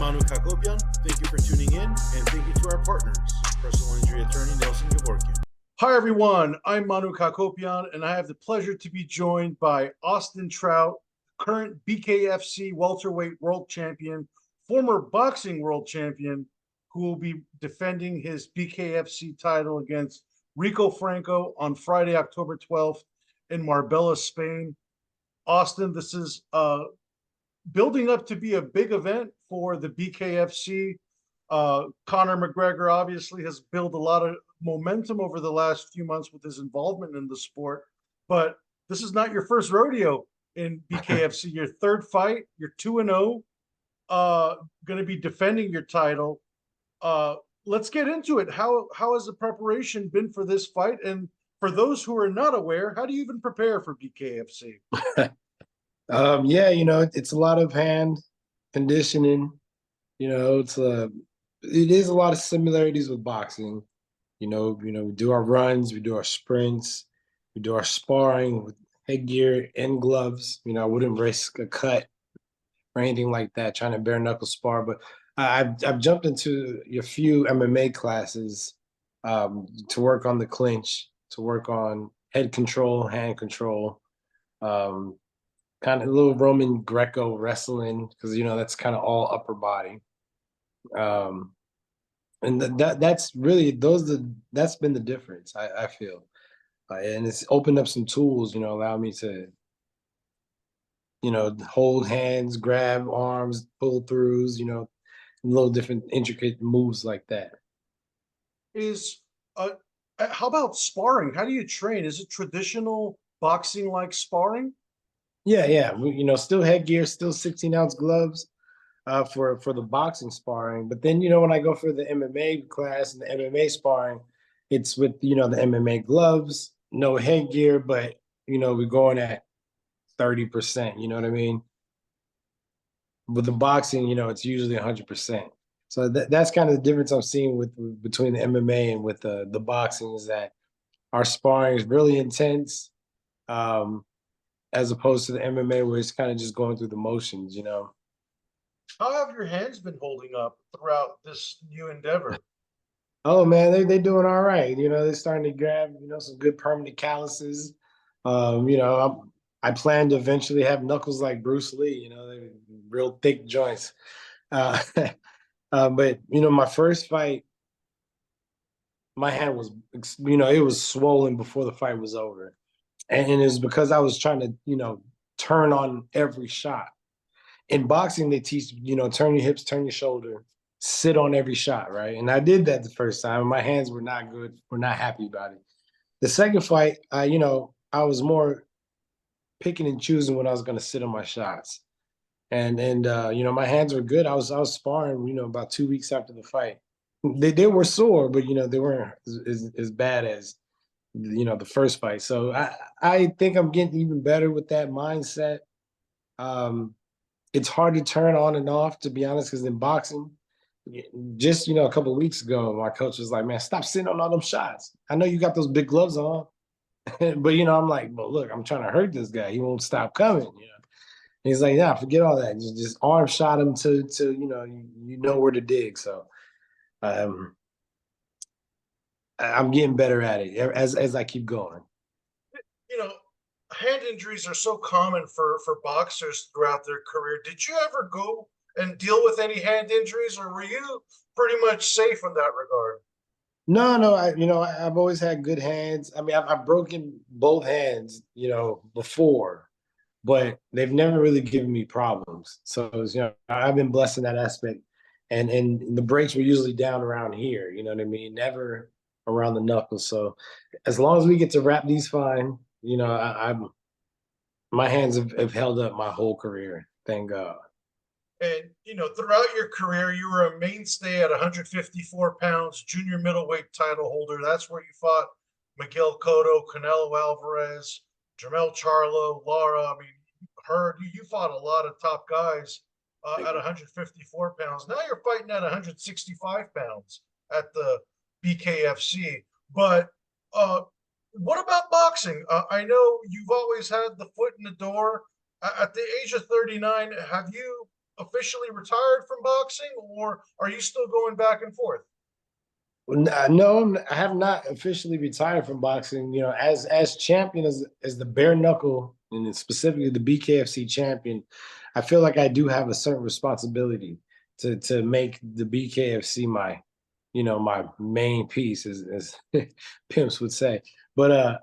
Manouk Akopyan. Thank you for tuning in, and thank you to our partners, personal injury attorney Nelson Gavorkian. Hi, everyone. I'm Manouk Akopyan, and I have the pleasure to be joined by Austin Trout, current BKFC welterweight world champion, former boxing world champion, who will be defending his BKFC title against Rico Franco on Friday, October 12th in Marbella, Spain. Austin, this is building up to be a big event for the BKFC. Conor McGregor obviously has built a lot of momentum over the last few months with his involvement in the sport, but this is not your first rodeo in BKFC. Your third fight, you're 2-0, going to be defending your title. Let's get into it. How has the preparation been for this fight? And for those who are not aware, how do you even prepare for BKFC? Yeah, it's a lot of hand conditioning. It is a lot of similarities with boxing. We do our runs, we do our sprints, we do our sparring with headgear and gloves. I wouldn't risk a cut or anything like that, trying to bare knuckle spar. But I've jumped into a few MMA classes to work on the clinch, to work on head control, hand control, kind of a little Roman Greco wrestling, because that's kind of all upper body. And that's really that's been the difference, I feel. And it's opened up some tools, allow me to hold hands, grab arms, pull throughs, little different intricate moves like that. How about sparring? How do you train? Is it traditional boxing like sparring? Yeah. Still headgear, still 16-ounce gloves for the boxing sparring. But then, when I go for the MMA class and the MMA sparring, it's with, the MMA gloves, no headgear, but, we're going at 30%, you know what I mean? With the boxing, it's usually 100%. So that's kind of the difference I'm seeing between the MMA and with the boxing, is that our sparring is really intense, as opposed to the MMA where it's kind of just going through the motions. How have your hands been holding up throughout this new endeavor? Oh man, they doing all right. They're starting to grab, some good permanent calluses. I plan to eventually have knuckles like Bruce Lee. They're real thick joints. Uh, but my first fight, my hand was, it was swollen before the fight was over, and it was because I was trying to, turn on every shot. In boxing, they teach, turn your hips, turn your shoulder, sit on every shot, right? And I did that the first time. My hands were not good. We're not happy about it. The second fight, I was more picking and choosing when I was going to sit on my shots. And my hands were good. I was sparring, about 2 weeks after the fight. They were sore, but they weren't as bad as the first fight. So I think I'm getting even better with that mindset. It's hard to turn on and off, to be honest, because in boxing, just a couple of weeks ago, my coach was like, "Man, stop sitting on all them shots. I know you got those big gloves on." But I'm like, "Well, look, I'm trying to hurt this guy. He won't stop coming." And he's like, "Nah, forget all that. Just arm shot him to you know where to dig." So I'm getting better at it as I keep going. You know, Hand injuries are so common for boxers throughout their career. Did you ever go and deal with any hand injuries, or were you pretty much safe in that regard? No, I've always had good hands. I mean, I've broken both hands, before, but they've never really given me problems. So I've been blessed in that aspect. And the breaks were usually down around here, you know what I mean? Never around the knuckles. So as long as we get to wrap these fine, I'm my hands have held up my whole career. Thank God. And throughout your career, you were a mainstay at 154 pounds, junior middleweight title holder. That's where you fought Miguel Cotto, Canelo Alvarez, Jermell Charlo, Lara. I mean, you fought a lot of top guys at 154 pounds. Now you're fighting at 165 pounds at the BKFC. But what about boxing? I know you've always had the foot in the door. At the age of 39, have you officially retired from boxing, or are you still going back and forth? No, I have not officially retired from boxing. You know, as champion, as the bare knuckle, and specifically the BKFC champion, I feel like I do have a certain responsibility to make the BKFC my, my main piece, as pimps would say. But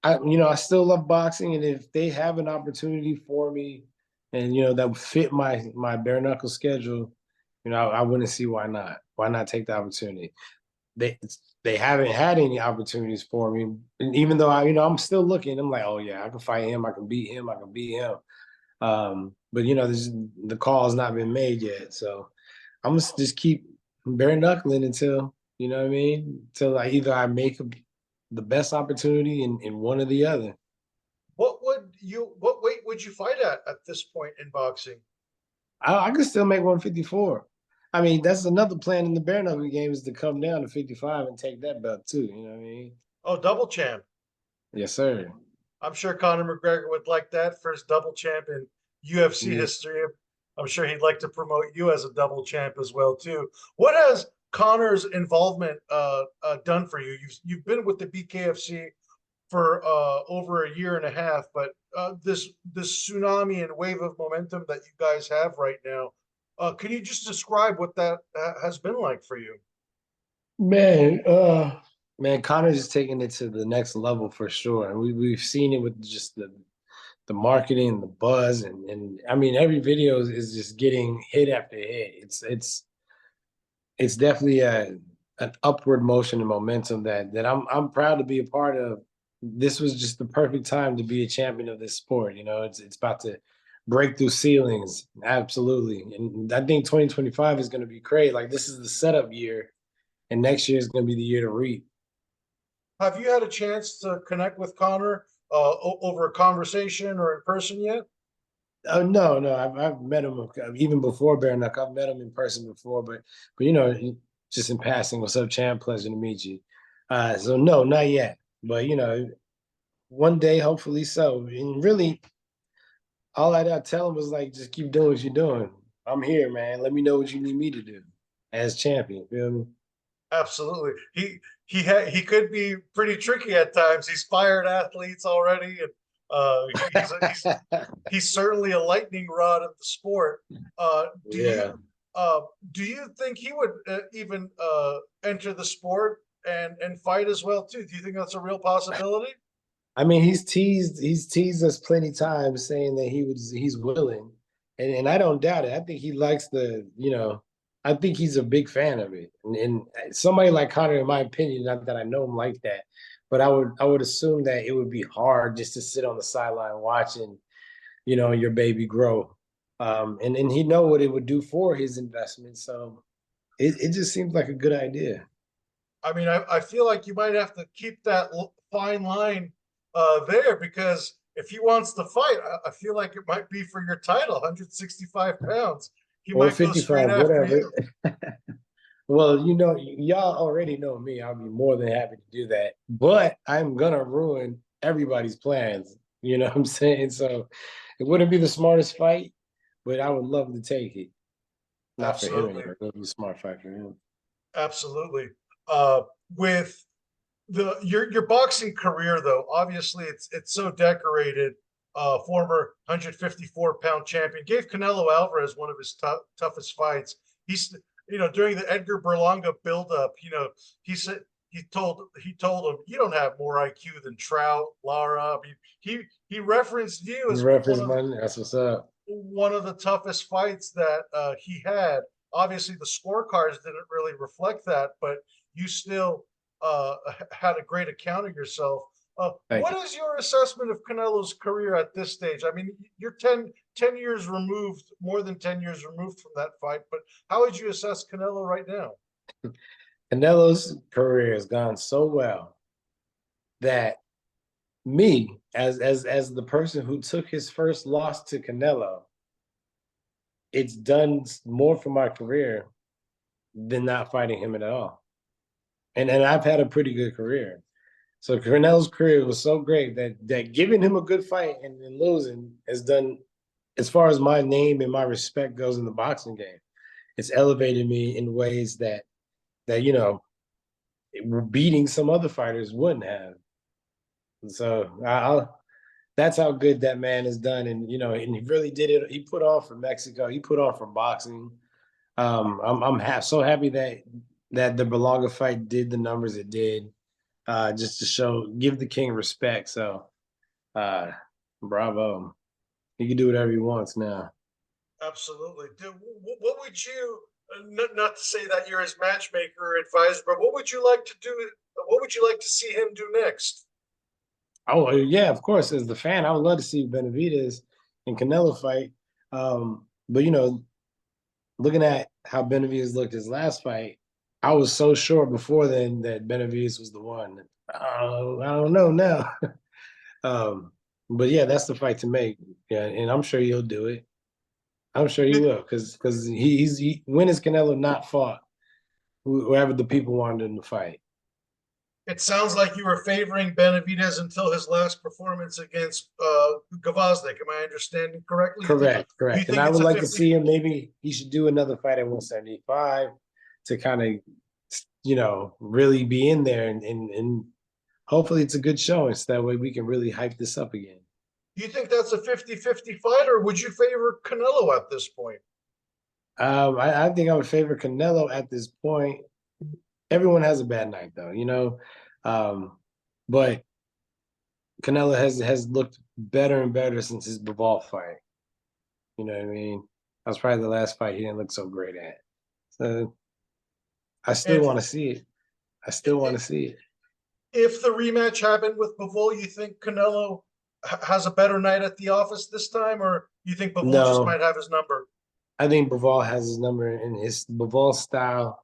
I, I still love boxing, and if they have an opportunity for me, and that would fit my bare knuckle schedule, I wouldn't see why not. Why not take the opportunity? They they haven't had any opportunities for me, and even though I'm still looking. I'm like, oh yeah, I can fight him. I can beat him. I can beat him. But the call has not been made yet, so I'm gonna just keep bare knuckling until what I mean, until I make the best opportunity in one or the other. What weight would you fight at this point in boxing? I can still make 154. I mean, that's another plan in the bare knuckle game, is to come down to 55 and take that belt too. You know what I mean? Oh, double champ. Yes, sir. I'm sure Conor McGregor would like that, first double champ in UFC Yes. history. I'm sure he'd like to promote you as a double champ as well too. What has Conor's involvement done for you? You've been with the BKFC for over a year and a half, but this tsunami and wave of momentum that you guys have right now, can you just describe what that has been like for you? Man, man, Connor's just taking it to the next level for sure. And we've seen it with just the marketing, the buzz, and I mean every video is just getting hit after hit. It's definitely an upward motion and momentum that I'm proud to be a part of. This was just the perfect time to be a champion of this sport. It's about to break through ceilings. Absolutely. And I think 2025 is going to be great. Like, this is the setup year, and next year is going to be the year to reap. Have you had a chance to connect with Conor over a conversation or in person yet? Oh no, no, I've met him even before Bare Knuckle. I've met him in person before, but just in passing. What's up, champ? Pleasure to meet you. So no, not yet. But one day, hopefully so. And really, all I tell him was like, just keep doing what you're doing. I'm here, man. Let me know what you need me to do as champion. Feel me? Absolutely. He could be pretty tricky at times. He's fired athletes already, and he's certainly a lightning rod of the sport. Uh, do Yeah. you do you think he would even enter the sport and fight as well too? Do you think that's a real possibility? I mean, he's teased us plenty times saying that he's willing, and I don't doubt it. I think he likes I think he's a big fan of it. And somebody like Connor, in my opinion, not that I know him like that, but I would assume that it would be hard just to sit on the sideline watching, your baby grow. And he know what it would do for his investment. So it just seems like a good idea. I mean, I feel like you might have to keep that fine line there, because if he wants to fight, I feel like it might be for your title, 165 pounds. He Or might go straight 55, after whatever. you. Well, y'all already know me. I'll be more than happy to do that. But I'm gonna ruin everybody's plans. You know what I'm saying? So it wouldn't be the smartest fight, but I would love to take it. Not for him Absolutely. anyway. It would be a smart fight for him. Absolutely. With your boxing career, though, obviously it's so decorated. Former 154-pound champion, gave Canelo Alvarez one of his toughest fights. He's during the Edgar Berlanga buildup, he said he told him, you don't have more IQ than Trout, Lara. I mean, he referenced you You as ref his money. That's what's up. one of the toughest fights that he had. Obviously, the scorecards didn't really reflect that, but you still had a great account of yourself. Thank What you. is your assessment of Canelo's career at this stage? I mean, you're 10 years removed, more than 10 years removed from that fight, but how would you assess Canelo right now? Canelo's career has gone so well that me, as the person who took his first loss to Canelo, it's done more for my career than not fighting him at all. And I've had a pretty good career. So Canelo's career was so great that giving him a good fight and losing has done as far as my name and my respect goes in the boxing game, it's elevated me in ways that beating some other fighters wouldn't have. So that's how good that man has done, and he really did it. He put on for Mexico. He put on for boxing. I'm so happy that the Berlanga fight did the numbers it did, just to give the king respect. So, uh, bravo. He can do whatever he wants now. Absolutely. What would you, not to say that you're his matchmaker or advisor, but what would you like to do? What would you like to see him do next? Oh yeah, of course. As the fan, I would love to see Benavidez and Canelo fight. But looking at how Benavidez looked his last fight, I was so sure before then that Benavidez was the one. I don't know now. um, but yeah, that's the fight to make. Yeah, and I'm sure he'll do it. I'm sure he will, because when has Canelo not fought whoever the people wanted him to fight? It sounds like you were favoring Benavidez until his last performance against Gavaznik. Am I understanding correctly? Correct, Do you correct. And think I it's would a like to 50? see him. Maybe he should do another fight at 175 to kind of, really be in there, and hopefully it's a good showing, so that way we can really hype this up again. Do you think that's a 50-50 fight, or would you favor Canelo at this point? I think I would favor Canelo at this point. Everyone has a bad night, though. But Canelo has looked better and better since his Bivol fight. You know what I mean? That was probably the last fight he didn't look so great at. So I still And want to see it. I still want to see it. if the rematch happened with Bivol, you think Canelo has a better night at the office this time, or you think Bivol just No, might have his number? I think Bivol has his number in his Bivol style.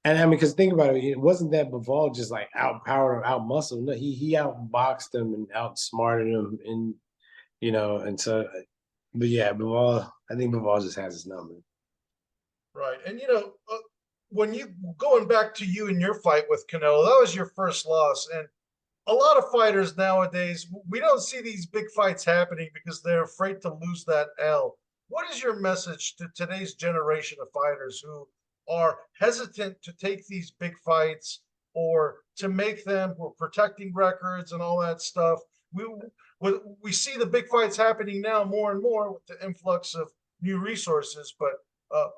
And I mean, because think about it wasn't that Bivol just like outpowered or outmuscled. No, he outboxed him and outsmarted him, and so, but yeah, Bivol. I think Bivol just has his number. Right. And when you going back to you and your fight with Canelo, that was your first loss. And a lot of fighters nowadays, we don't see these big fights happening because they're afraid to lose that L. What is your message to today's generation of fighters who are hesitant to take these big fights or to make them, who are protecting records and all that stuff? We see the big fights happening now more and more with the influx of new resources, but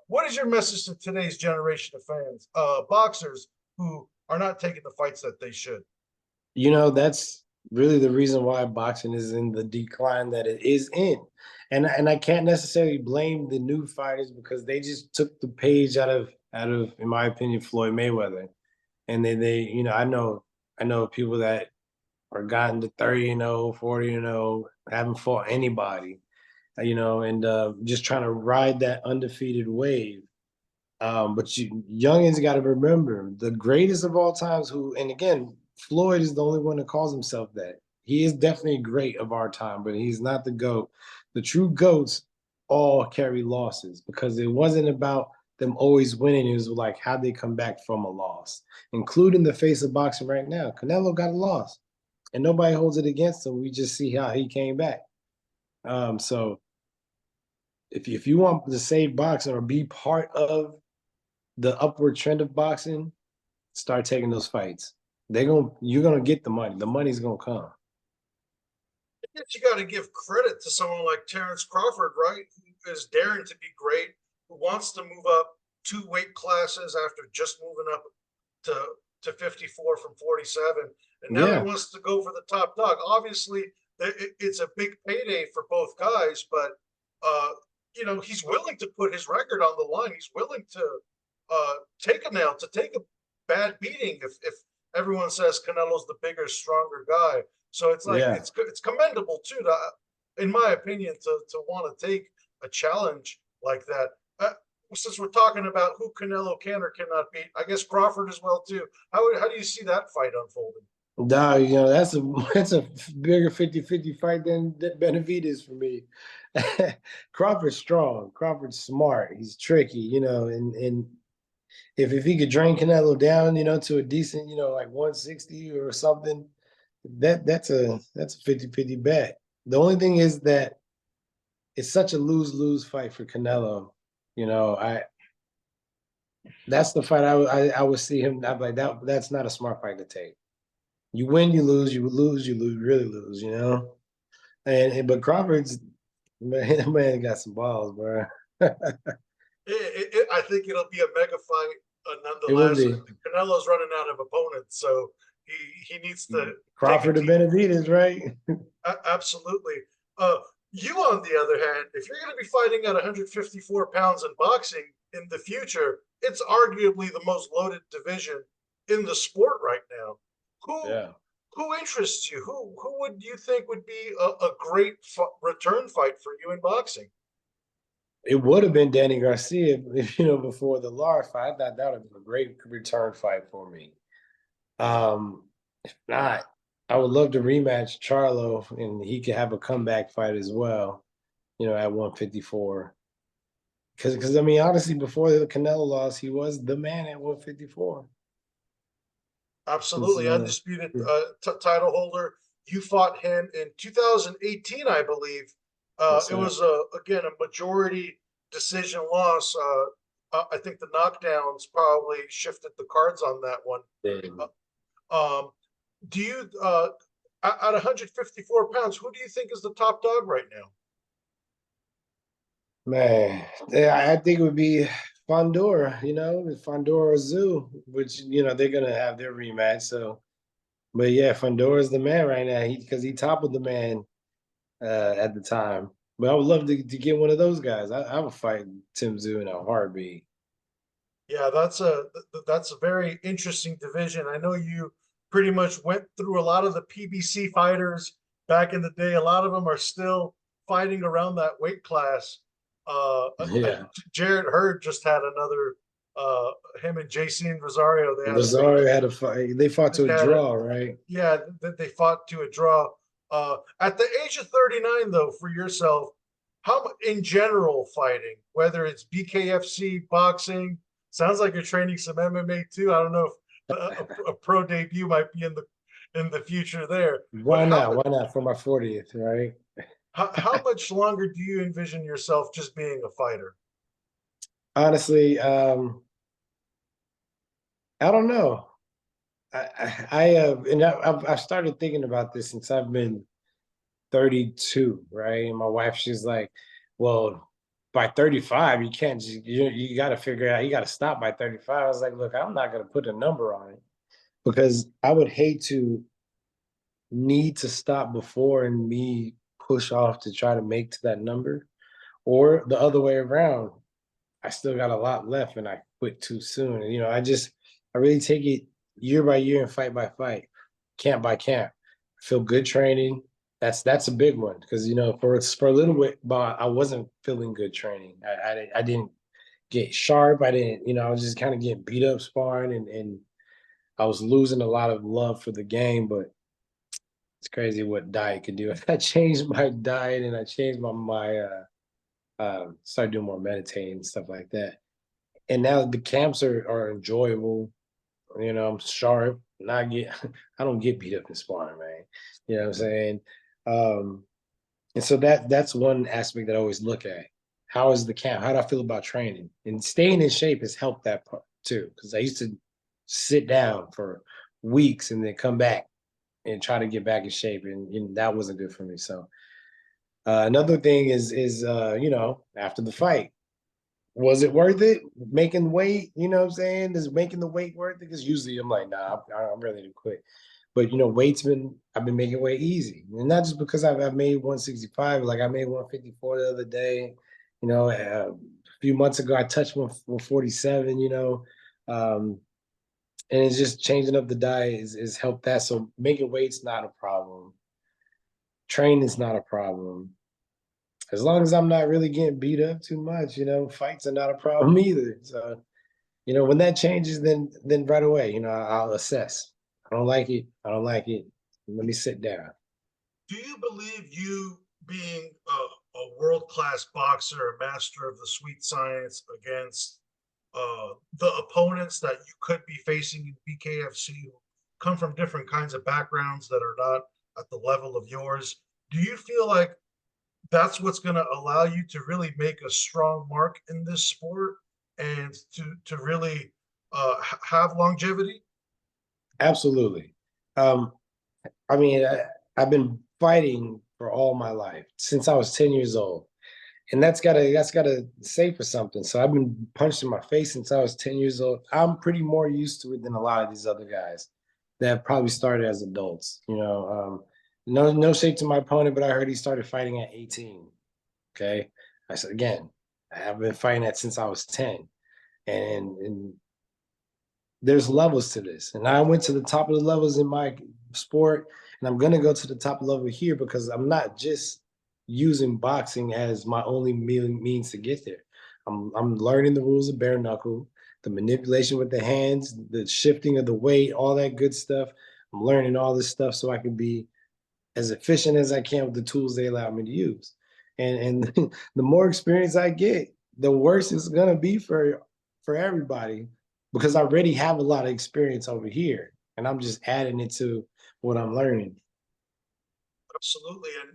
what is your message to today's generation of fans, boxers who are not taking the fights that they should? That's really the reason why boxing is in the decline that it is in. And I can't necessarily blame the new fighters, because they just took the page out of, in my opinion, Floyd Mayweather. And they I know people that are gotten to 30-0, 40-0, haven't fought anybody, and just trying to ride that undefeated wave. But youngins got to remember the greatest of all times, and again, Floyd is the only one that calls himself that. He is definitely great of our time, but he's not the GOAT. The true GOATs all carry losses, because it wasn't about them always winning. It was like how they come back from a loss, including the face of boxing right now. Canelo got a loss, and nobody holds it against him. We just see how he came back. So if you want to save boxing or be part of the upward trend of boxing, start taking those fights. You're gonna get the money. The money's gonna come. I guess you got to give credit to someone like Terrence Crawford, right? Who is daring to be great, who wants to move up 2 weight classes after just moving up to 54 from 47, and now he Yeah, wants to go for the top dog. Obviously, it's a big payday for both guys, but he's willing to put his record on the line. He's willing to take a nail, to take a bad beating if everyone says Canelo's the bigger, stronger guy. So it's like yeah. it's commendable too, in my opinion, to want to take a challenge like that. Since we're talking about who Canelo can or cannot beat, I guess Crawford as well too. How do you see that fight unfolding? Nah, that's a bigger 50-50 fight than Benavidez for me. Crawford's strong. Crawford's smart. He's tricky, and if he could drain Canelo down, to a decent, like 160 or something, that's a 50-50 bet. The only thing is that it's such a lose-lose fight for Canelo. You know, that's the fight I would see him. I'm like that. That's not a smart fight to take. You win, you lose. You lose, you lose, really lose. You know. But Crawford's man got some balls, bro. I think it'll be a mega fight It will nonetheless. be Canelo's running out of opponents, so he needs to take a Crawford or deep. Benavidez, right? Absolutely. Uh, you, on the other hand, if you're going to be fighting at 154 pounds in boxing in the future, it's arguably the most loaded division in the sport right now. Who Yeah. who interests you? Who would you think would be a great return fight for you in boxing? It would have been Danny Garcia, before the Lar fight. I thought that would have been a great return fight for me. If not, I would love to rematch Charlo, and he could have a comeback fight as well. At 154. Because I mean, honestly, before the Canelo loss, he was the man at 154. Absolutely, undisputed title holder. You fought him in 2018, I believe. Yes, It sir. was again a majority decision loss. I think the knockdowns probably shifted the cards on that one. Yeah. Um, do you at 154 pounds? Who do you think is the top dog right now? Man, yeah, I think it would be Fondora, Fondora Zoo, which they're gonna have their rematch. So, but yeah, Fondora's the man right now. Because he toppled the man at the time. But I would love to get one of those guys. I would fight Tim Zoo in a heartbeat. Yeah, that's a very interesting division. I know you pretty much went through a lot of the PBC fighters back in the day. A lot of them are still fighting around that weight class. Yeah, Jared Hurd just had another. Him and JC and Rosario. They had a big. Rosario had a fight. They fought to a They had a, draw, right? yeah. They fought to a draw. At the age of 39, though, for yourself, how in general fighting, whether it's BKFC boxing, sounds like you're training some MMA too. I don't know if a pro debut might be in the future there, but Why not? Why not for my 40th, right? how much longer do you envision yourself just being a fighter? Honestly, I don't know. I've started thinking about this since I've been 32, right? And my wife, she's like, well, by 35, you can't just, you got to figure out, you got to stop by 35. I was like, look, I'm not going to put a number on it because I would hate to need to stop before and me push off to try to make to that number, or the other way around. I still got a lot left and I quit too soon. And, I really take it year by year and fight by fight, camp by camp. I feel good training. That's a big one because for a little bit, but I wasn't feeling good training. I didn't get sharp. I didn't, I was just kind of getting beat up sparring, and I was losing a lot of love for the game. But it's crazy what diet could do. I changed my diet and I changed my started doing more meditating and stuff like that. And now the camps are enjoyable. I'm sharp. Not get I don't get beat up in sparring, man. You know what I'm saying? Um, and so that's one aspect that I always look at. How is the camp? How do I feel about training? And staying in shape has helped that part too. Because I used to sit down for weeks and then come back and try to get back in shape, and that wasn't good for me. So another thing is after the fight, was it worth it making weight? You know what I'm saying? Is making the weight worth it? Because usually I'm like, nah, I'm ready to quit. But I've been making weight easy, and not just because I've made 165. Like I made 154 the other day. A few months ago I touched 147. Um, and it's just changing up the diet is helped that. So making weight's not a problem. Training's not a problem as long as I'm not really getting beat up too much. Fights are not a problem either. So, when that changes, then right away, I'll assess. I don't like it. I don't like it. Let me sit down. Do you believe you being a world class boxer, a master of the sweet science against the opponents that you could be facing in BKFC who come from different kinds of backgrounds that are not at the level of yours? Do you feel like that's what's going to allow you to really make a strong mark in this sport and to really have longevity? Absolutely. Um, I mean, I've been fighting for all my life since I was 10 years old, and that's gotta say for something. So I've been punched in my face since I was 10 years old. I'm pretty more used to it than a lot of these other guys that probably started as adults. No shade to my opponent, but I heard he started fighting at 18. Okay, I said again, I've been fighting that since I was 10, and there's levels to this. And I went to the top of the levels in my sport, and I'm gonna go to the top level here because I'm not just using boxing as my only means to get there. I'm learning the rules of bare knuckle, the manipulation with the hands, the shifting of the weight, all that good stuff. I'm learning all this stuff so I can be as efficient as I can with the tools they allow me to use. And the more experience I get, the worse it's gonna be for everybody because I already have a lot of experience over here, and I'm just adding it to what I'm learning. Absolutely. And,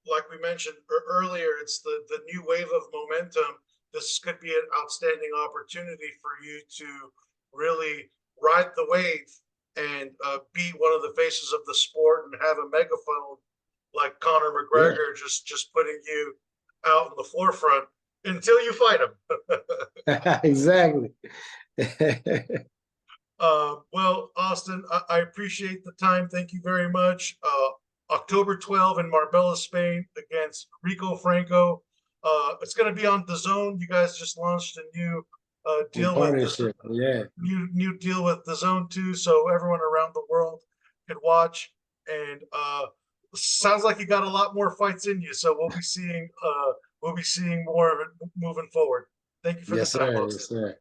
like we mentioned earlier, it's the new wave of momentum. This could be an outstanding opportunity for you to really ride the wave and be one of the faces of the sport and have a megaphone like Conor Yeah, McGregor just putting you out in the forefront until you fight him. exactly. Well, Austin, I appreciate the time. Thank you very much. October 12 in Marbella, Spain, against Rico Franco. It's going to be on the Zone. You guys just launched a new In deal with this partnership, yeah. new deal with the Zone too, so everyone around the world can watch. And sounds like you got a lot more fights in you, so we'll be seeing more of it moving forward. Thank you for the Yes, time, sir. Austin. Yes, sir.